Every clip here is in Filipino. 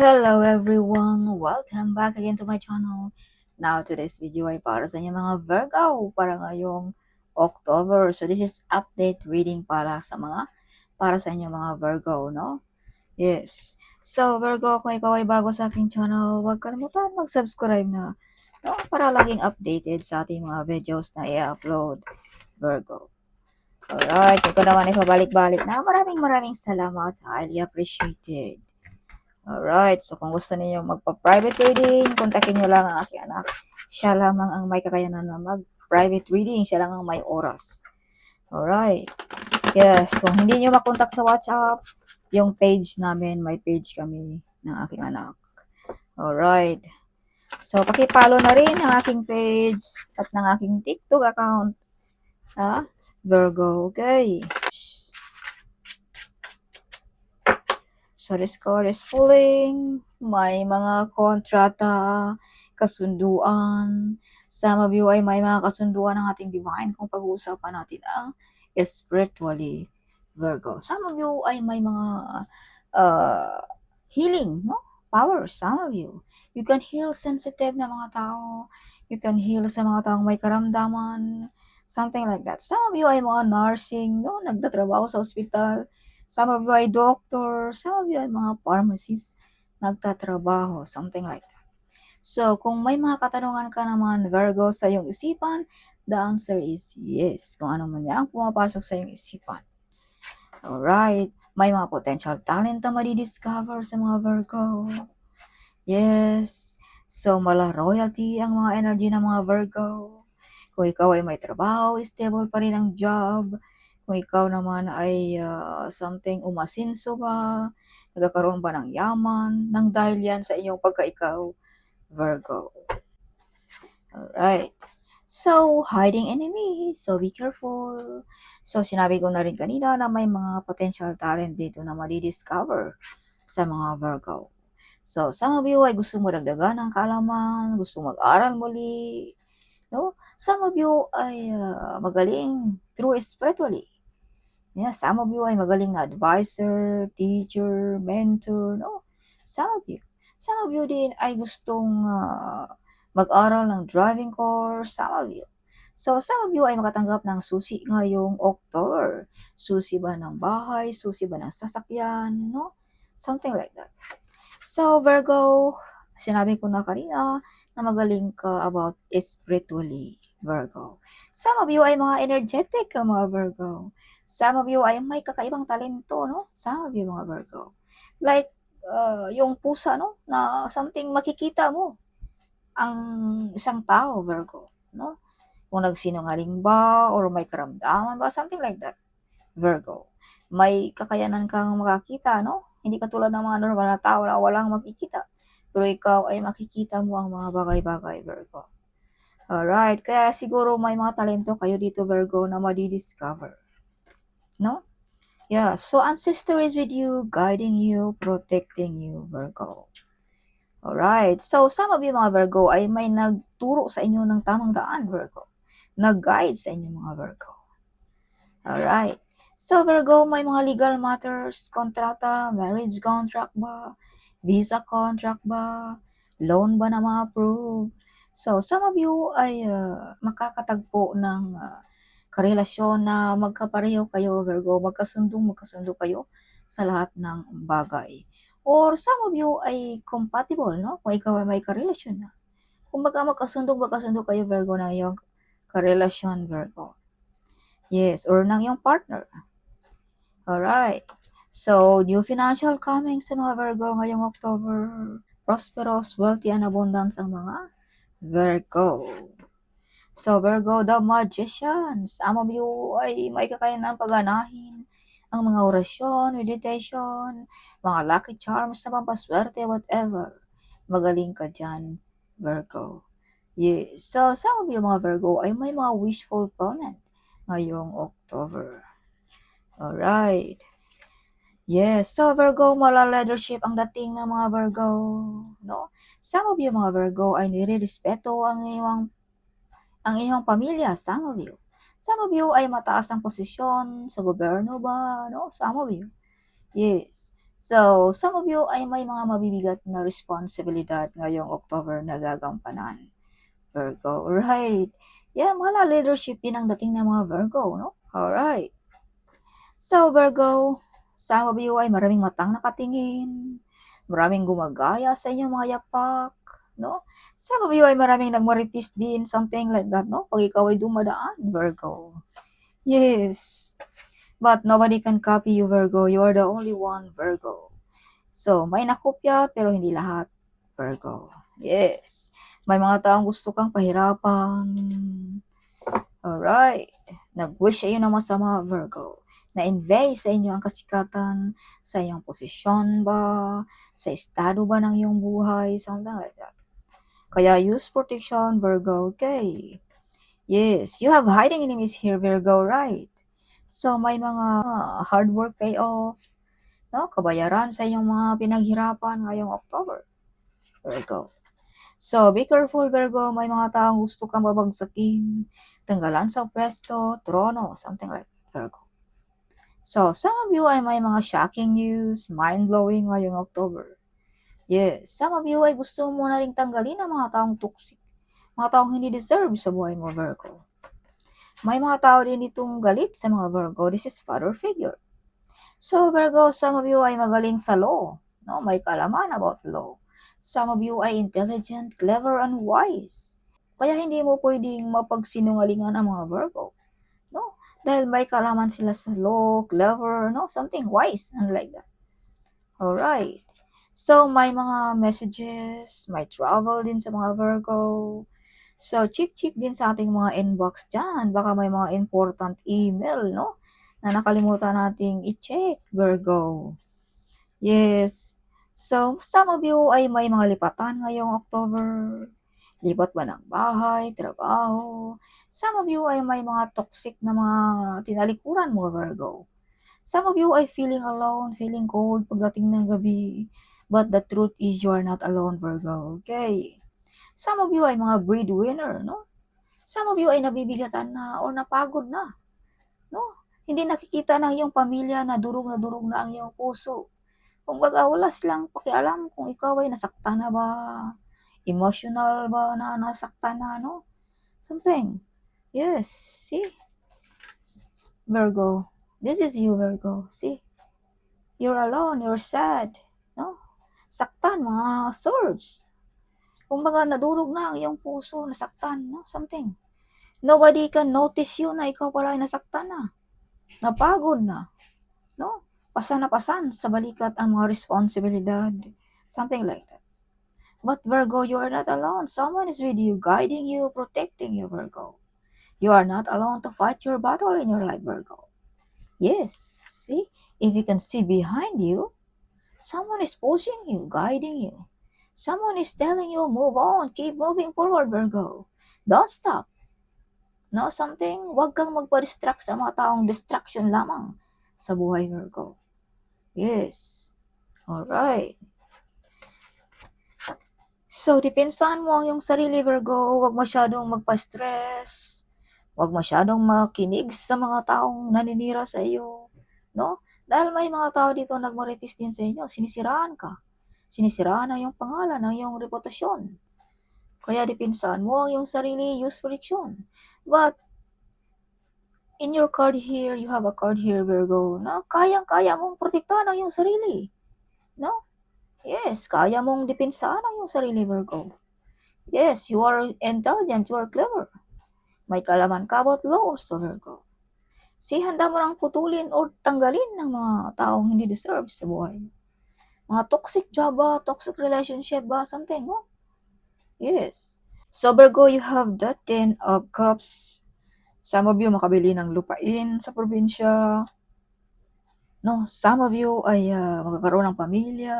Hello everyone! Welcome back again to my channel. Now today's video ay para sa inyo mga Virgo para ngayong October. So this is update reading para sa inyo mga Virgo, no? Yes. So Virgo, kung ikaw ay bago sa aking channel, huwag kalimutan mag-subscribe na, no? Para laging updated sa ating mga videos na i-upload, Virgo. Alright, ito naman ay pabalik-balik na. Maraming salamat. Highly appreciated. Alright, so kung gusto niyo magpa-private reading, kontakin niyo lang ang aking anak. Siya lamang ang may kakayanan na mag-private reading. Siya lang ang may oras. Alright. Yes, so hindi niyo makontak sa WhatsApp, yung page namin, may page kami ng aking anak. Alright. So, pakipollow na rin ang aking page at ng aking TikTok account. Virgo, okay? So, the score is pulling. May mga kontrata, kasunduan. Some of you ay may mga kasunduan ng ating divine kung pag-uusapan natin ang spiritually, Virgo. Some of you ay may mga healing, no? Power. Some of you. You can heal sensitive na mga tao. You can heal sa mga taong may karamdaman. Something like that. Some of you ay mga nursing, no? Nagtatrabaho sa ospital. Some of you ay doctor, some of you ay mga pharmacist, nagtatrabaho, something like that. So, kung may mga katanungan ka naman, Virgo, sa iyong isipan, the answer is yes. Kung ano man yan pumapasok sa iyong isipan. Alright. May mga potential talent na madidiscover sa mga Virgo. Yes. So, mala royalty ang mga energy ng mga Virgo. Kung ikaw ay may trabaho, stable pa rin ang job. Kung ikaw naman ay something umasinso ba, nagkakaroon ba ng yaman, nang dahil yan sa inyong pagka-ikaw, Virgo. Alright. So, hiding enemy. So, be careful. So, sinabi ko na rin kanina na may mga potential talent dito na madidiscover sa mga Virgo. So, some of you ay gusto mo dagdagan ng kaalaman, gusto mag-aral muli, no? Some of you ay magaling through spiritually. Yeah, some of you ay magaling na advisor, teacher, mentor, no? Some of you. Some of you din ay gustong mag-aral ng driving course, some of you. So, some of you ay makatanggap ng susi ngayong October. Susi ba ng bahay, susi ba ng sasakyan, no? Something like that. So, Virgo, sinabi ko na kanina na magaling ka about spiritually, Virgo. Some of you ay mga energetic ka, mga Virgo. Some of you ay may kakaibang talento, no? Some of you, mga Virgo. Like, yung pusa, no? Na something makikita mo ang isang tao, Virgo, no? Kung nagsinungaling ba or may karamdaman ba, something like that, Virgo. May kakayanan kang makakita, no? Hindi katulad ng mga normal na tao na walang makikita. Pero ikaw ay makikita mo ang mga bagay-bagay, Virgo. Alright, kaya siguro may mga talento kayo dito, Virgo, na madidiscover. No? Yeah, so ancestor is with you, guiding you, protecting you, Virgo. Alright, so some of you mga Virgo ay may nagturo sa inyo ng tamang daan, Virgo. Nag-guide sa inyo mga Virgo. Alright. So Virgo, may mga legal matters, kontrata, marriage contract ba, visa contract ba, loan ba na ma-approve. So some of you ay makakatagpo ng karelasyon na magkapareho kayo, Virgo, magkasundo kayo sa lahat ng bagay. Or some of you ay compatible, no? Kung ikaw ay may karelasyon na. Kung magkasundo kayo, Virgo, na iyong karelasyon, Virgo. Yes, or ng iyong partner. Alright. So, new financial coming sa mga Virgo ngayong October. Prosperous, wealthy, and abundance ang mga Virgo. So, Virgo, the Magician. Some of you ay may kakayanan pagganahin ang mga orasyon, meditation, mga lucky charms na pampaswerte, whatever. Magaling ka dyan, Virgo. Yes. So, some of you mga Virgo ay may mga wish fulfillment ngayong October. Alright. Yes. So, Virgo, mala-leadership ang dating ng mga Virgo. No? Some of you mga Virgo ay nire-respeto ang iyong pamilya. Some of you. Some of you ay mataas ang posisyon sa gobyerno ba? No? Some of you. Yes. So, some of you ay may mga mabibigat na responsibilidad ngayong October na gagampanan, Virgo. Right. Yeah, mga leadership din ang dating ng mga Virgo, no? Alright. So, Virgo, some of you ay maraming matang nakatingin, maraming gumagaya sa inyong mga yapak, no? Some of you ay maraming nagmaritis din, something like that, no? Pag ikaw ay dumadaan, Virgo. Yes. But nobody can copy you, Virgo. You are the only one, Virgo. So, may nakopya pero hindi lahat, Virgo. Yes. May mga taong gusto kang pahirapan. Alright. Nag-wish kayo ng masama, Virgo. Na-invade sa inyo ang kasikatan, sa iyong posisyon ba, sa estado ba ng iyong buhay, something like that. Kaya use protection, Virgo, okay? Yes, you have hiding enemies here, Virgo, right? So, may mga hard work payoff, no? Kabayaran sa inyong mga pinaghirapan ngayong October, Virgo. So, be careful, Virgo. May mga taong gusto kang babagsakin, tanggalan sa pwesto, trono, something like that, Virgo. So, some of you ay may mga shocking news, mind-blowing ngayong October. Yes, some of you ay gusto mo na ring tanggalin ang mga taong toxic, mga taong hindi deserve sa buhay mo, Virgo. May mga tao din itong galit sa mga Virgo. This is father figure. So, Virgo, some of you ay magaling sa law, no? May kalaman about law. Some of you ay intelligent, clever, and wise. Kaya hindi mo pwedeng mapagsinungalingan ang mga Virgo, no? Dahil may kalaman sila sa law, clever, no? Something wise, and like that. Alright. So, may mga messages, may travel din sa mga Virgo. So, check din sa ating mga inbox dyan. Baka may mga important email, no? Na nakalimutan nating i-check, Virgo. Yes. So, some of you ay may mga lipatan ngayong October. Lipat ba ng bahay, trabaho? Some of you ay may mga toxic na mga tinalikuran mo, Virgo. Some of you ay feeling alone, feeling cold pagdating ng gabi. But the truth is you are not alone, Virgo. Okay? Some of you ay mga breadwinner, no? Some of you ay nabibigatan na or napagod na, no? Hindi nakikita ng iyong pamilya na durog na ang iyong puso. Kumbaga wala silang pakialam kung ikaw ay nasaktan na ba, emotional ba na nasaktan na, no? Something. Yes, see? Virgo. This is you, Virgo. See? You're alone, you're sad, no? Saktan, mga swords. Kumbaga nadurog na ang iyong puso, nasaktan, no? Something. Nobody can notice you na ikaw pala ay nasaktan na. Napagod na, no? Pasan na pasan sa balikat ang mga responsibilidad. Something like that. But Virgo, you are not alone. Someone is with you, guiding you, protecting you, Virgo. You are not alone to fight your battle in your life, Virgo. Yes, see? If you can see behind you, someone is pushing you, guiding you. Someone is telling you, move on, keep moving forward, Virgo. Don't stop. No, something, wag kang magpa-distract sa mga taong distraction lamang sa buhay, Virgo. Yes. Alright. So, depensahan mo ang iyong sarili, Virgo. Huwag masyadong magpa-stress. Huwag masyadong makinig sa mga taong naninira sa iyo. No? Dahil may mga tao dito nagmaritis din sa inyo. Sinisiraan ka. Sinisiraan ang iyong pangalan, ang iyong reputasyon. Kaya depensahan mo ang iyong sarili, use protection. But, in your card here, you have a card here, Virgo, na kayang-kaya mong protektahan ang iyong sarili. No? Yes, kaya mong depensahan ang iyong sarili, Virgo. Yes, you are intelligent, you are clever. May kalaman ka about law also, Virgo. Si handa mo nang putulin o tanggalin ng mga taong hindi deserve sa buhay. Mga toxic job ba, toxic relationship ba, something, no? Yes. So, Virgo, you have the 10 of Cups. Some of you makabili ng lupain sa probinsya. No, some of you ay magkakaroon ng pamilya,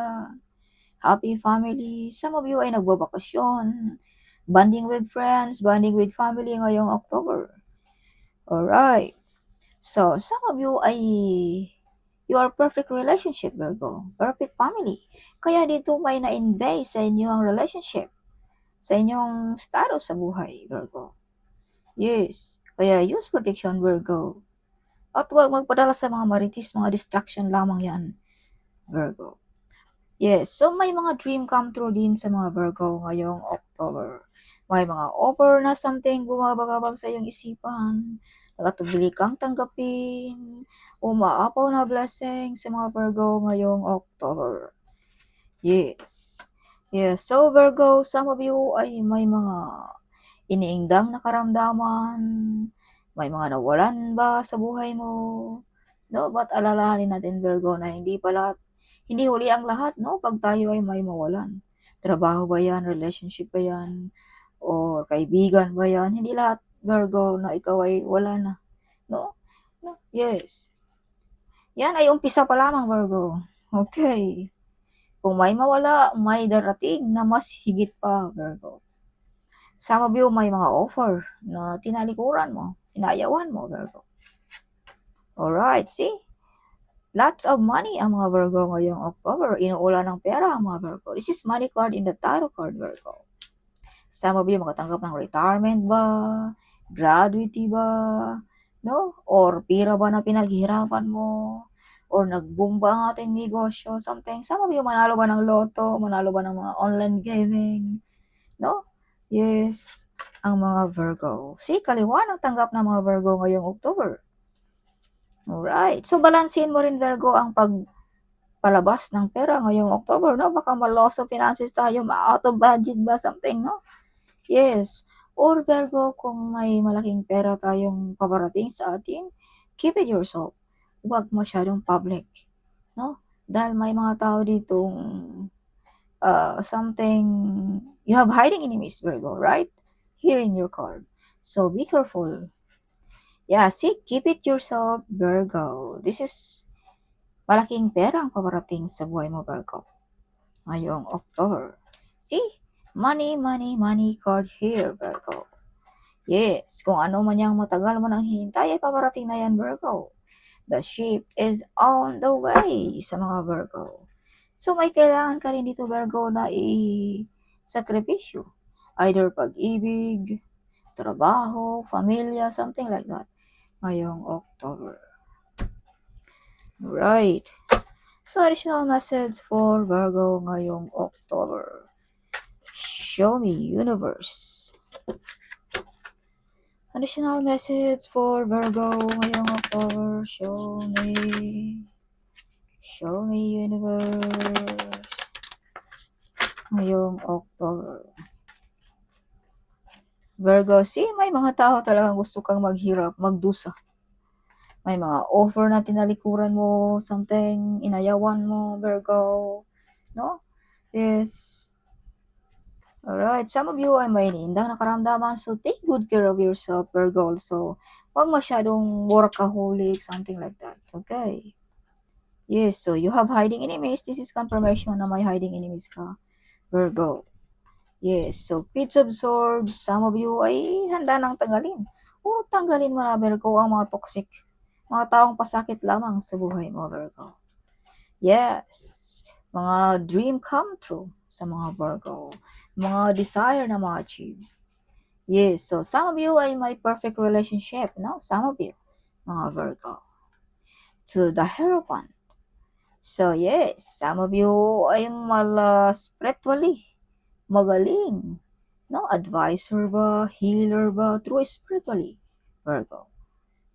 happy family. Some of you ay nagbabakasyon, bonding with friends, bonding with family ngayong October. Alright. So, some of you ay you are perfect relationship, Virgo. Perfect family. Kaya dito may na-invade sa inyong relationship, sa inyong status sa buhay, Virgo. Yes. Kaya use protection, Virgo. At huwag magpadala sa mga maritis, mga distraction lamang yan. Virgo. Yes, so may mga dream come true din sa mga Virgo ngayong October. May mga offer na something bumabagabag sa iyong isipan, nakatubili kang tanggapin, umaapaw na blessing sa mga Virgo ngayong October. Yes. Yes, so Virgo, some of you ay may mga iniindang na karamdaman, may mga nawalan ba sa buhay mo? No, but alalahanin natin Virgo na hindi huli ang lahat, no? Pag tayo ay may mawalan. Trabaho ba yan, relationship ba yan, or kaibigan ba yan? Hindi lahat Virgo na ikaw ay wala na, no? No? Yes. Yan ay umpisa pa lamang Virgo. Okay. Kung may mawala, may darating na mas higit pa Virgo. Some of you may mga offer na tinalikuran mo, inayawan mo Virgo. Alright, see? Lots of money ang mga Virgo ngayong October. Inuulan ng pera ang mga Virgo. This is money card in the tarot card, Virgo. Some of you makatanggap ng retirement ba? Gratuity ba? No? Or pira ba na pinaghirapan mo? Or nag-boom ba ang ating negosyo? Something. Some of you manalo ba ng loto? Manalo ba ng mga online gaming? No? Yes, ang mga Virgo. See, kaliwa ng tanggap ng mga Virgo ngayong October. Alright. So, balansin mo rin, Virgo, ang pagpalabas ng pera ngayong October, no? Baka ma-loss of finances tayo, ma-out of budget ba, something, no? Yes. Or, Virgo, kung may malaking pera tayong paparating sa atin, keep it yourself. Huwag masyadong public, no? Dahil may mga tao ditong something, you have hiding enemies, Virgo, right? Here in your card. So be careful. Yeah, see, keep it yourself, Virgo. This is malaking perang paparating sa buhay mo, Virgo. Ngayong October. See, money, money, money card here, Virgo. Yes, kung ano man yung matagal mo nang hinintay, ay paparating na yan, Virgo. The ship is on the way sa mga Virgo. So, may kailangan ka rin dito, Virgo, na i-sakripisyo. Either pag-ibig, trabaho, pamilya, something like that. Ngayong October. Right. So, additional message for Virgo ngayong October. Show me, universe. Additional message for Virgo ngayong October. Show me, universe. Ngayong October. Virgo, see, may mga tao talagang gusto kang maghirap, magdusa. May mga offer na tinalikuran mo, something, inayawan mo, Virgo. No? Yes. Alright, some of you ay may iniindang nakaramdaman, so take good care of yourself, Virgo. So, huwag masyadong workaholic, something like that. Okay? Yes, so you have hiding enemies. This is confirmation na may hiding enemies ka, Virgo. Yes, so Pits of Swords, some of you ay handa nang tanggalin. O tanggalin mo na, Virgo, ang mga toxic, mga taong pasakit lamang sa buhay mo, Virgo. Yes, mga dream come true sa mga Virgo. Mga desire na ma-achieve. Yes, so some of you ay may perfect relationship, no? Some of you, mga Virgo. To the Hierophant. So yes, some of you ay spiritually magaling. No, advisor ba, healer ba, through spiritually, Virgo.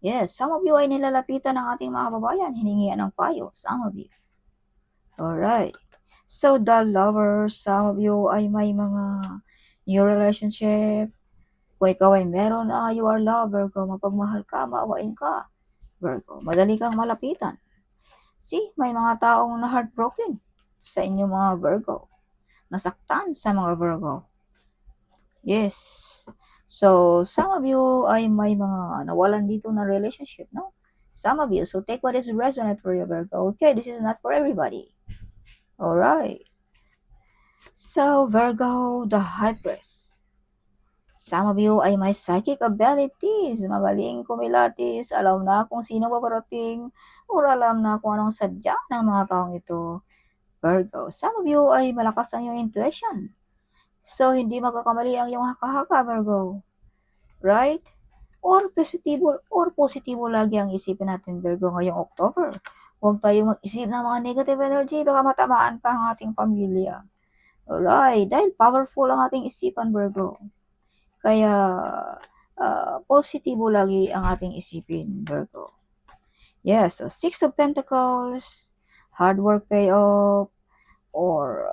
Yes, some of you ay nilalapitan ng ating mga kababayan, hiningian ng payo, some of you. Alright. So, the lovers, some of you ay may mga new relationship. Kung ikaw ay meron, you are love, Virgo, mapagmahal ka, maawain ka, Virgo. Madali kang malapitan. See, may mga taong na heartbroken sa inyo mga Virgo. Nasaktan sa mga Virgo. Yes. So, some of you ay may mga nawalan dito na relationship, no? Some of you. So, take what is resonant for you, Virgo. Okay, this is not for everybody. Alright. So, Virgo, the High Priest. Some of you ay may psychic abilities. Magaling kumilatis. Alam na kung sino paparating. Or alam na kung anong sadya ng mga taong ito. Virgo. Some of you ay malakas ang iyong intuition. So, hindi magkakamali ang iyong haka-haka, Virgo. Right? Or positibo lagi ang isipin natin, Virgo, ngayong October. Huwag tayong mag-isip ng mga negative energy, baka matamaan pa ang ating pamilya. Alright, dahil powerful ang ating isipan, Virgo. Kaya, positibo lagi ang ating isipin, Virgo. Yes, so Six of Pentacles, hard work pay off, or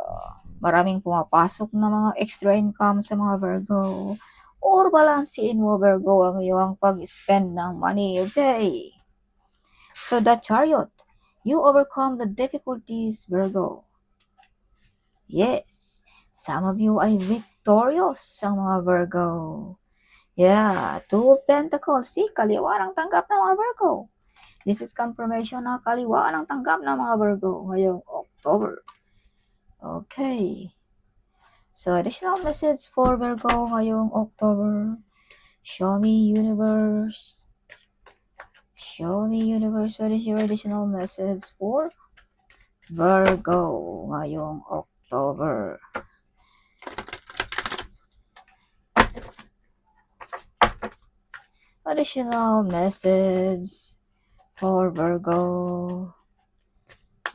maraming pumapasok na mga extra income sa mga Virgo. Or balansein mo, Virgo, ang iyong pag-spend ng money, okay? So the Chariot, you overcome the difficulties, Virgo. Yes, some of you ay victorious ang mga Virgo. Yeah, Two of Pentacles, see, kaliwa ang tanggap ng mga Virgo. This is confirmation na kaliwa ang tanggap ng mga Virgo ngayong October. Okay. So, additional message for Virgo ngayong October. Show me universe. Show me universe. What is your additional message for Virgo ngayong October? Additional message for Virgo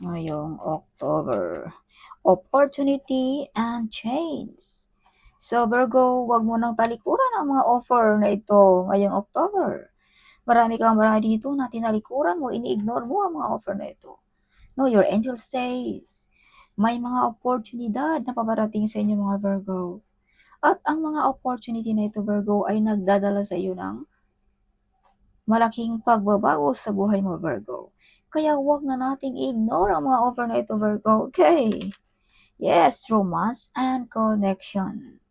ngayong October. Opportunity and change. So Virgo, wag mo nang talikuran ang mga offer na ito ngayong October. Marami kang marami dito na tinalikuran mo, ini-ignore mo ang mga offer na ito. No, your angel says, may mga oportunidad na paparating sa inyo mga Virgo. At ang mga opportunity na ito, Virgo, ay nagdadala sa iyo ng malaking pagbabago sa buhay mo, Virgo. Kaya huwag na nating i-ignore ang mga offer na ito, Virgo. Okay. Yes, romance and connection.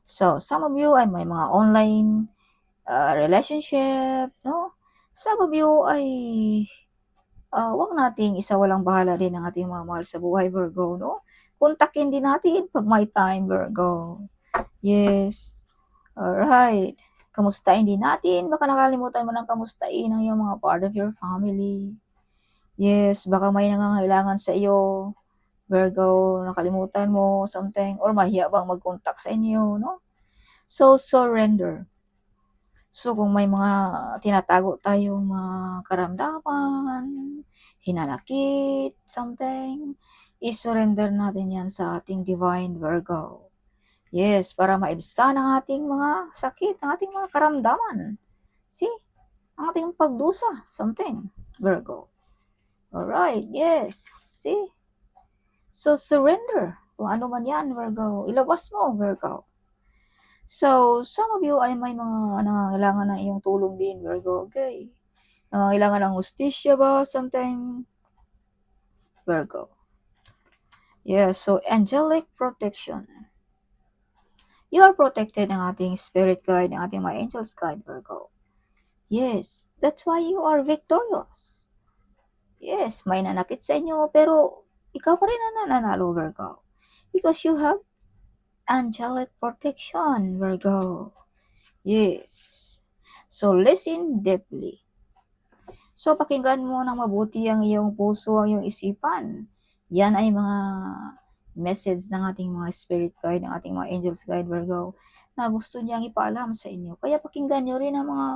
So, some of you ay may mga online relationship, no? Some of you ay huwag nating isawalang bahala din ang ating mga mahal sa buhay, Virgo, no? Kontakin din natin pag may time, Virgo. Yes. Alright. Kamustahin din natin. Baka nakalimutan mo ng kamustahin ang iyong mga part of your family. Yes, baka may nangangailangan sa iyo, Virgo, nakalimutan mo something, or mahiya bang mag-contact sa inyo, no? So, surrender. So, kung may mga tinatago tayong mga karamdaman, hinanakit, something, i-surrender natin yan sa ating Divine Virgo. Yes, para maibsan ang ating mga sakit, ang ating mga karamdaman. See? Ang ating pagdusa, something, Virgo. Alright, yes. See? So, surrender. Kung ano man yan, Virgo. Ilabas mo, Virgo. So, some of you ay may mga nangangailangan ng iyong tulong din, Virgo. Okay. Nangangailangan ng hustisya ba? Something. Virgo. Yeah, so angelic protection. You are protected ng ating spirit guide, ng ating mga angels guide, Virgo. Yes, that's why you are victorious. Yes, may nanakit sa inyo, pero ikaw pa rin ang nananalo, Virgo. Because you have angelic protection, Virgo. Yes. So, listen deeply. So, pakinggan mo ng mabuti ang iyong puso, ang iyong isipan. Yan ay mga message ng ating mga spirit guide, ng ating mga angels guide, Virgo, na gusto niyang ipaalam sa inyo. Kaya pakinggan nyo rin ang mga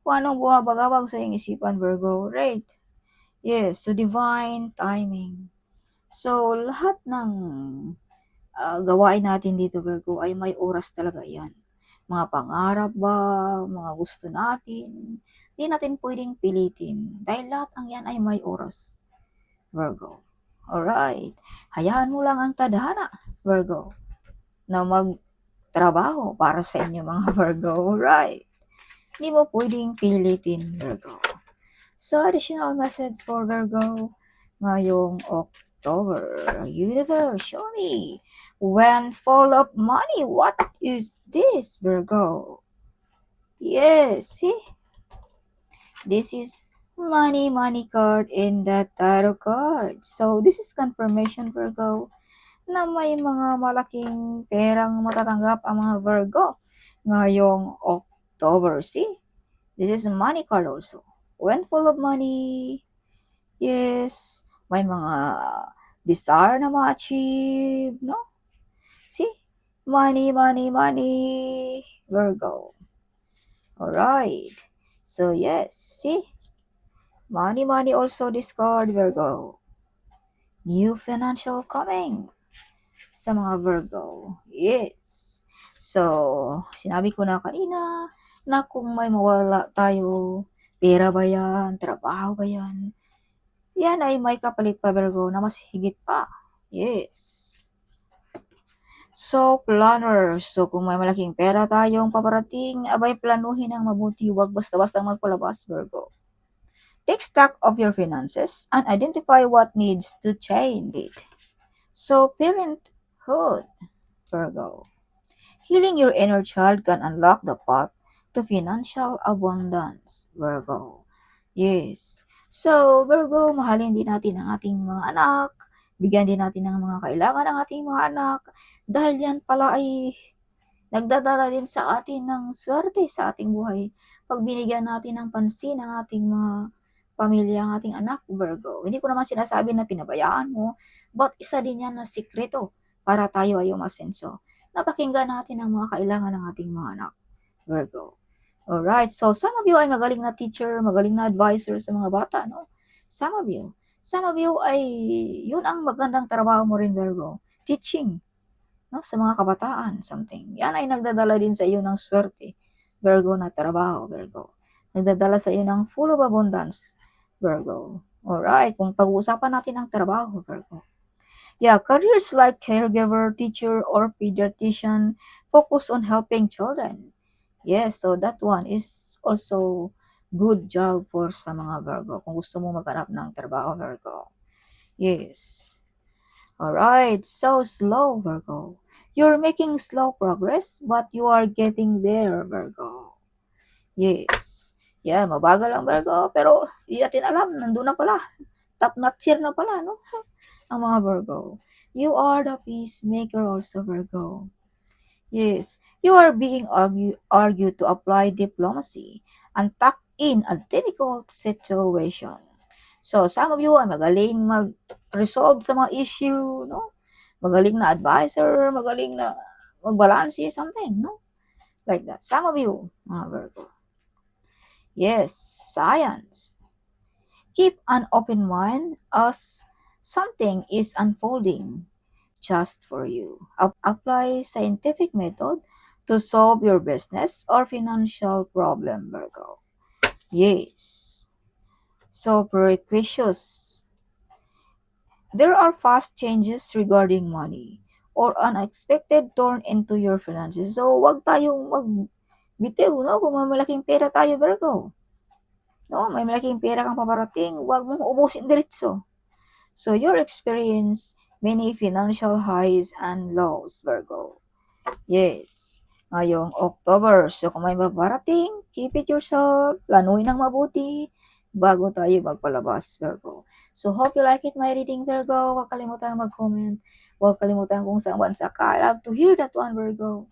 kung anong bumabagabag sa iyong isipan, Virgo. Right? Yes, so divine timing. So, lahat ng gawain natin dito, Virgo, ay may oras talaga yan. Mga pangarap ba, mga gusto natin, hindi natin pwedeng pilitin. Dahil lahat ang yan ay may oras, Virgo. Alright. Hayaan mo lang ang tadhana, Virgo, na magtrabaho para sa inyo mga Virgo. Alright. Hindi mo pwedeng pilitin, Virgo. So, additional message for Virgo ngayong October. Universe, show me. When full of money, what is this, Virgo? Yes, see? This is money card in the tarot card. So, this is confirmation, Virgo, na may mga malaking perang matatanggap ang mga Virgo ngayong October. See? This is money card also. When full of money, yes, may mga desire na ma-achieve, no? See? Money, Virgo. Alright. So, yes, see? Money also discard, Virgo. New financial coming sa mga Virgo. Yes. So, sinabi ko na kanina na kung may mawala tayo, pera ba yan, trabaho ba yan, yan ay may kapalit pa, Virgo, na mas higit pa. Yes. So, planner. So, kung may malaking pera tayong paparating, abay planuhin ang mabuti, huwag basta-basta magpalabas, Virgo. Take stock of your finances and identify what needs to change. So, parenthood, Virgo. Healing your inner child can unlock the path to financial abundance, Virgo. Yes. So, Virgo, mahalin din natin ang ating mga anak. Bigyan din natin ng mga kailangan ng ating mga anak. Dahil yan pala ay nagdadala din sa atin ng swerte sa ating buhay. Pag binigyan natin ng pansin ang ating mga pamilya, ang ating anak, Virgo. Hindi ko naman sinasabi na pinabayaan mo, but isa din yan na sikreto para tayo ay umasenso. Napakinggan natin ang mga kailangan ng ating mga anak, Virgo. Alright, so some of you ay magaling na teacher, magaling na advisor sa mga bata, no? Some of you ay yun ang magandang trabaho mo rin, Virgo. Teaching, no? Sa mga kabataan, something. Yan ay nagdadala din sa iyo ng swerte, Virgo, na trabaho, Virgo. Nagdadala sa iyo ng full of abundance, Virgo. Alright, kung pag-uusapan natin ang trabaho, Virgo. Yeah, careers like caregiver, teacher, or pediatrician focus on helping children. Yes, so that one is also good job for sa mga Virgo kung gusto mo maghanap ng trabaho, Virgo. Yes. Alright, so slow, Virgo. You're making slow progress, but you are getting there, Virgo. Yes. Yeah, mabagal ang Virgo, pero di natin alam, nandun na pala. Top notcher na pala, no? Ang mga Virgo. You are the peacemaker also, Virgo. Yes, you are being argued to apply diplomacy and tuck in a difficult situation. So, some of you ay magaling mag-resolve sa mga issue, no? Magaling na advisor, magaling na mag-balance something, no? Like that. Some of you, mga Virgo. Yes, science. Keep an open mind as something is unfolding just for you. Apply scientific method to solve your business or financial problem, Virgo. Yes. So, precocious. There are fast changes regarding money or unexpected turn into your finances. So, wag tayong magbitiw, no? Kung may malaking pera tayo, Virgo. No, may malaking pera kang paparating, wag mong ubusin diretso. So, your experience many financial highs and lows, Virgo. Yes. Ngayong October. So, kung may maparating, keep it yourself. Planuhin ng mabuti bago tayo magpalabas, Virgo. So, hope you like it, my reading, Virgo. Huwag kalimutan mag-comment. Huwag kalimutan kung saan bansa ka. I love to hear that one, Virgo.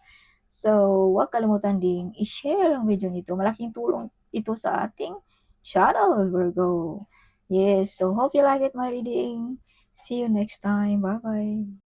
So, huwag kalimutan ding i-share ang video nito. Malaking tulong ito sa ating channel, Virgo. Yes. So, hope you like it, my reading. See you next time. Bye-bye.